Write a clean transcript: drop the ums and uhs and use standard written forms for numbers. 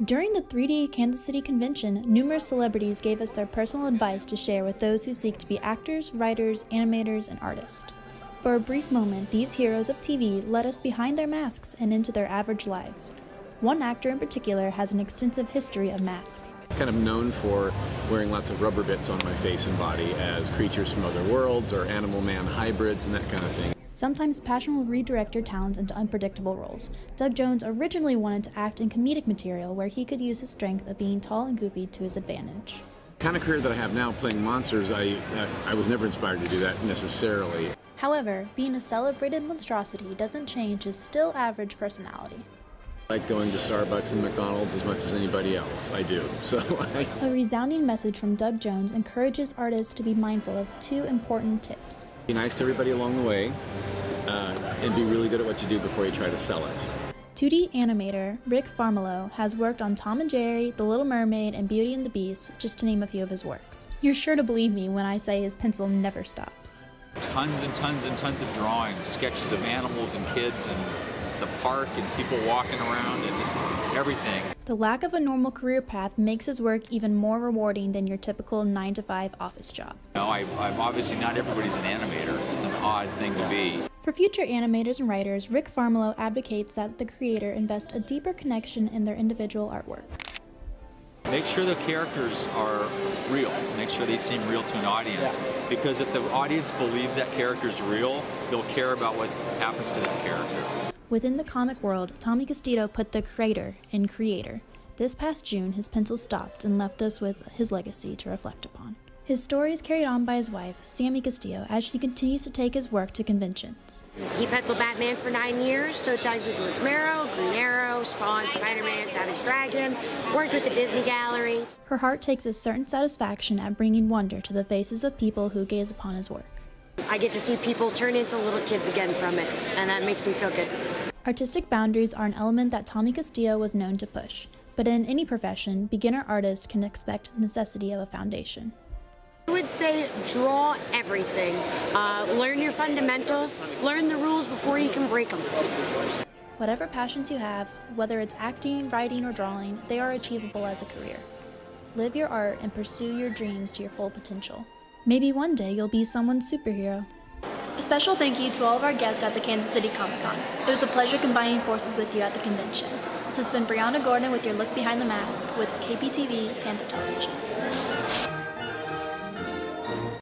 During the 3D Kansas City convention, numerous celebrities gave us their personal advice to share with those who seek to be actors, writers, animators, and artists. For a brief moment, these heroes of TV led us behind their masks and into their average lives. One actor in particular has an extensive history of masks. Kind of known for wearing lots of rubber bits on my face and body as creatures from other worlds or animal-man hybrids and that kind of thing. Sometimes passion will redirect your talents into unpredictable roles. Doug Jones originally wanted to act in comedic material where he could use his strength of being tall and goofy to his advantage. The kind of career that I have now, playing monsters, I was never inspired to do that necessarily. However, being a celebrated monstrosity doesn't change his still average personality. I like going to Starbucks and McDonald's as much as anybody else. I do. A resounding message from Doug Jones encourages artists to be mindful of two important tips. Be nice to everybody along the way, and be really good at what you do before you try to sell it. 2D animator Rick Fahrman has worked on Tom and Jerry, The Little Mermaid, and Beauty and the Beast, just to name a few of his works. You're sure to believe me when I say his pencil never stops. Tons and tons and tons of drawings, sketches of animals and kids and the park and people walking around and just everything. The lack of a normal career path makes his work even more rewarding than your typical 9-to-5 office job. No, I'm obviously not everybody's an animator. It's an odd thing to be. For future animators and writers, Rick Fahrman advocates that the creator invest a deeper connection in their individual artwork. Make sure the characters are real. Make sure they seem real to an audience. Because if the audience believes that character's real, they'll care about what happens to that character. Within the comic world, Sammy Castillo put the creator in creator. This past June, his pencil stopped and left us with his legacy to reflect upon. His story is carried on by his wife, Sammy Castillo, as she continues to take his work to conventions. He penciled Batman for 9 years, toe ties with George Romero, Green Arrow, Spawn, Spider-Man, Savage Dragon, worked with the Disney Gallery. Her heart takes a certain satisfaction at bringing wonder to the faces of people who gaze upon his work. I get to see people turn into little kids again from it, and that makes me feel good. Artistic boundaries are an element that Sammy Castillo was known to push, but in any profession, beginner artists can expect necessity of a foundation. I would say draw everything. Learn your fundamentals, learn the rules before you can break them. Whatever passions you have, whether it's acting, writing, or drawing, they are achievable as a career. Live your art and pursue your dreams to your full potential. Maybe one day you'll be someone's superhero. A special thank you to all of our guests at the Kansas City Comic-Con. It was a pleasure combining forces with you at the convention. This has been Brianna Gordon with your Look Behind the Mask with KPTV Panther Television.